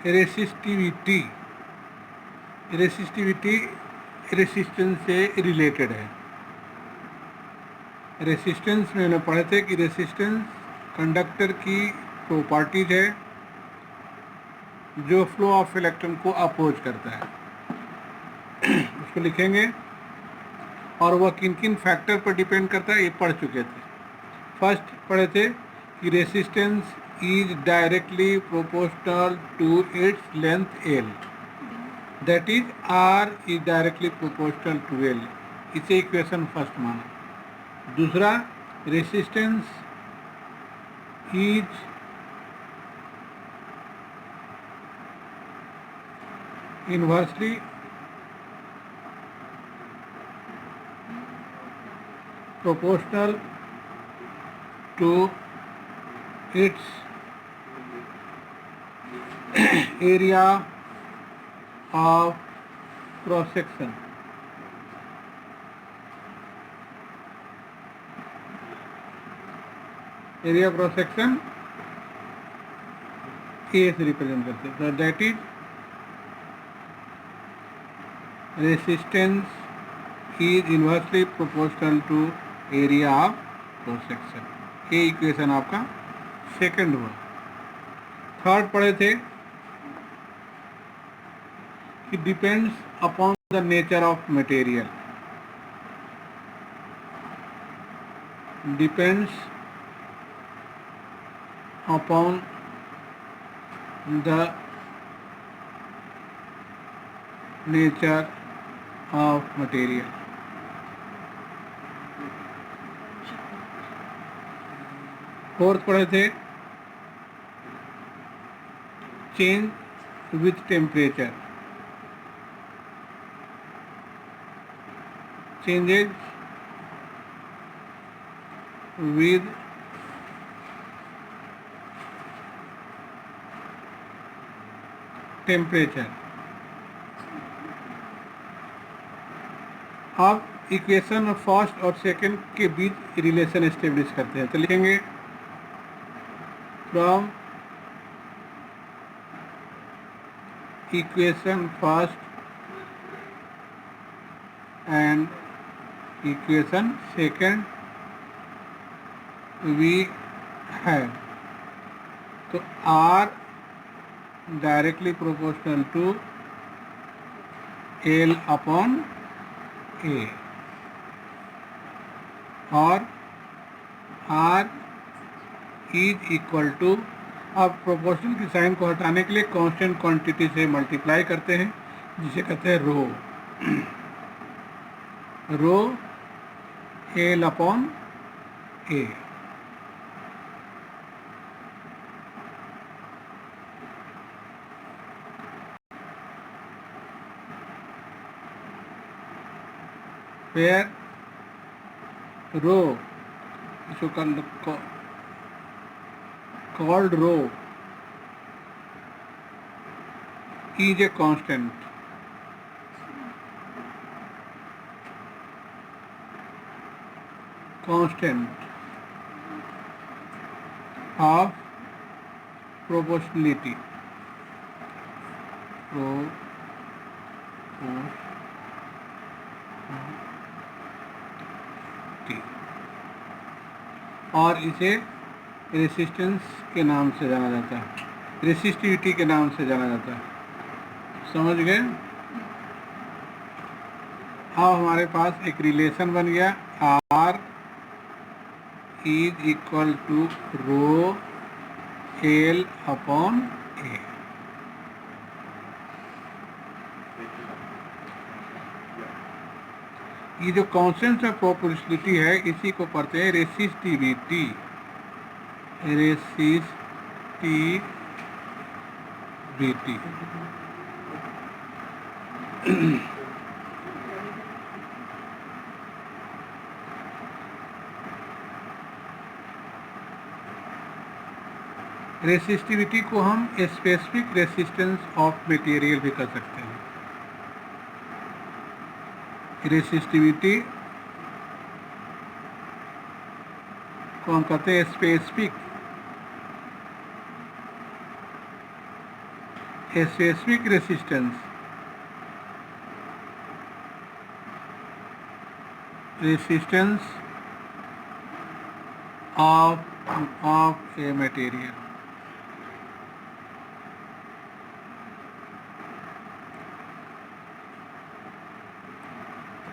Resistivity resistance से related है। Resistance में हमने पढ़े थे कि रेसिस्टेंस कंडक्टर की प्रॉपर्टीज है जो फ्लो ऑफ इलेक्ट्रॉन को अपोज करता है। उसको लिखेंगे और वह किन किन फैक्टर पर डिपेंड करता है ये पढ़ चुके थे। फर्स्ट पढ़े थे कि resistance is directly proportional to its length L, that is R is directly proportional to L. इसे इक्वेशन फर्स्ट माना। दूसरा, resistance is inversely proportional to its area of cross section. Area of cross section A से represent करते हैं। So that is resistance is inversely proportional to area of cross section. ये equation आपका second हुआ। Third पढ़े थे कि depends upon the nature of material, depends upon the nature of material. Fourth पढ़े थे change with temperature, changes with temperature. अब equation first और सेकंड के बीच रिलेशन एस्टेब्लिश करते हैं। तो लिखेंगे from equation first and equation second we have, तो R directly proportional to L upon A और R इज इक्वल टू, अब प्रोपोर्शन की साइन को हटाने के लिए कांस्टेंट क्वांटिटी से मल्टीप्लाई करते हैं जिसे कहते हैं rho, rho L upon A. where rho इसको called rho is a constant of proportionality, और इसे रेसिस्टेंस के नाम से जाना जाता है, रेसिस्टिविटी के नाम से जाना जाता है। समझ गए? अब हमारे पास एक रिलेशन बन गया, R is equal to rho L upon A. ये जो कॉन्स्टेंट ऑफ प्रोपोर्शनलिटी है इसी को पढ़ते हैं रेसिस्टिविटी, रेसिस्टिविटी। रेसिस्टिविटी को हम स्पेसिफिक रेसिस्टेंस ऑफ मटेरियल भी कर सकते हैं। रेसिस्टिविटी को हम कहते हैं specific resistance of a material.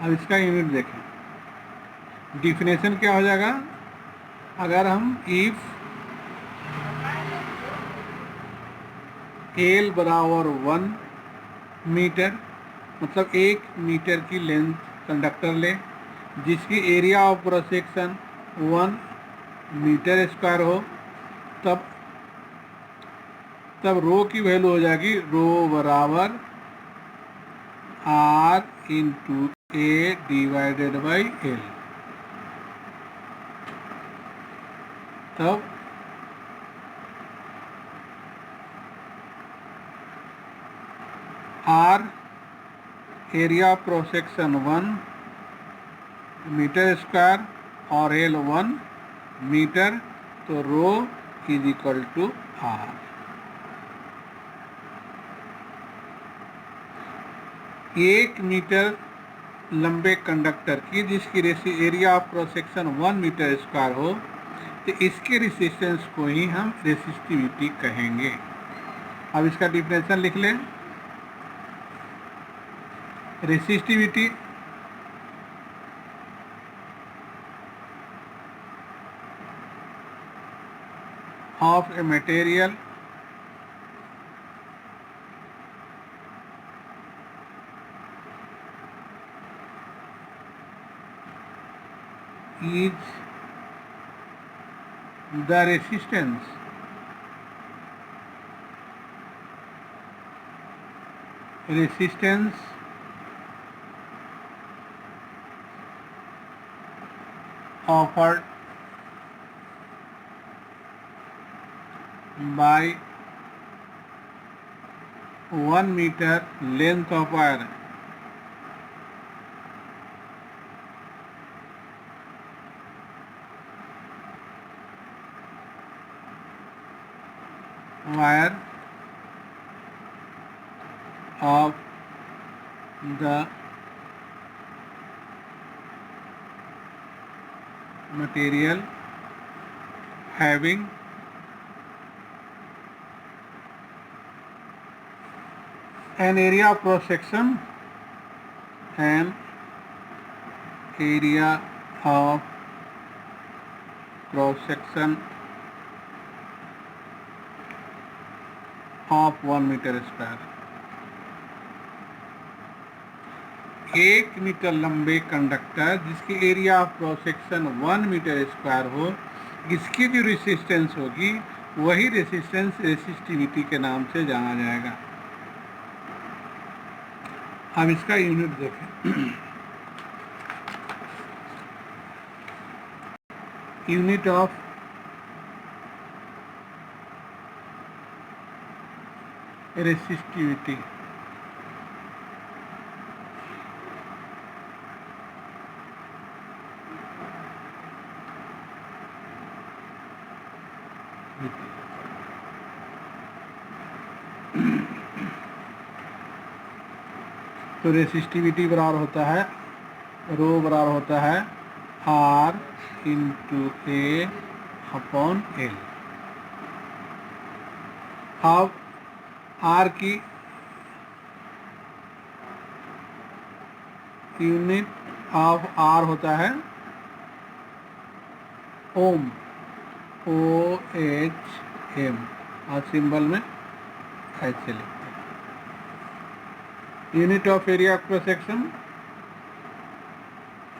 अब इसका यूनिट देखें, डिफिनेशन क्या हो जाएगा। अगर हम इफ एल बराबर 1 मीटर, मतलब 1 मीटर की लेंथ कंडक्टर लें जिसकी area of cross section 1 metre square हो, तब रो की वैल्यू हो जाएगी रो बराबर R into A divided by L. तब R area of cross section 1 metre square और एल 1 मीटर, तो rho is equal to R. एक मीटर लंबे कंडक्टर की जिसकी area of cross section 1 metre square हो, तो इसके रेसिस्टेंस को ही हम रेसिस्टिविटी कहेंगे। अब इसका डिफिनेशन लिख लें। Resistivity of a material is the resistance offered by 1 meter length of wire of the material having an area of cross section of 1 meter square। 1 meter लंबे कंडक्टर जिसकी area of cross section 1 metre square हो, इसकी जो resistance होगी वही resistance resistivity के नाम से जाना जाएगा। अब इसका यूनिट देखें। यूनिट ऑफ रेसिस्टिविटी तो रेसिस्टिविटी बराबर होता है, रो बराबर होता है R into A upon L. अब आर की यूनिट ऑफ आर होता है ओम, OHM, और सिंबल में ऐसे लिखते हैं। Unit of area cross section,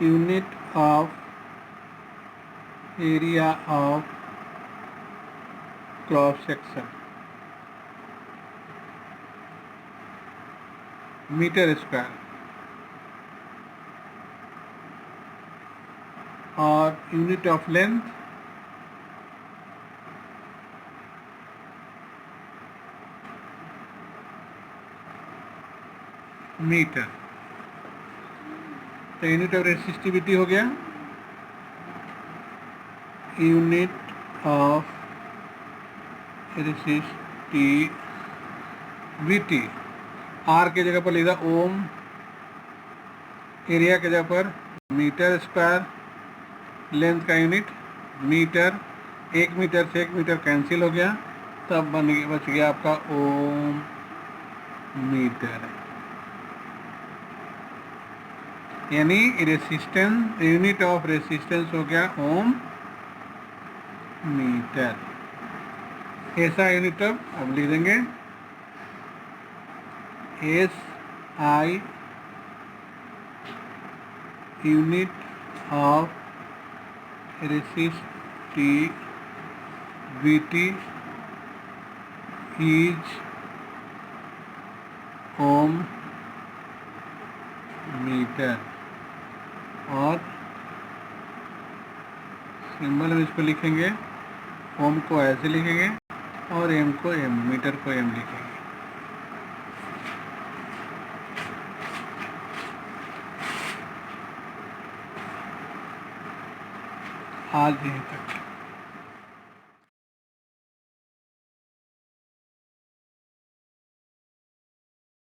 unit of area of cross section meter square, और यूनिट ऑफ लेंथ मीटर। तो यूनिट ऑफ रेसिस्टिविटी हो गया यूनिट ऑफ रेसिस्टिविटी, आर की जगह पर लिखा ओम, एरिया की जगह पर मीटर स्क्वायर, लेंथ का यूनिट मीटर, 1 मीटर से 1 मीटर कैंसिल हो गया, तब बच गया आपका ओम मीटर। यानी रेसिस्टेंस, यूनिट ऑफ रेसिस्टेंस हो गया ओम मीटर। ऐसा यूनिट अब लिख देंगे SI unit of resistivity is ohm meter, और सिंबल हम इसको लिखेंगे, ओम को ऐसे लिखेंगे और एम को एम, मीटर को एम लिखेंगे। आज यहीं तक।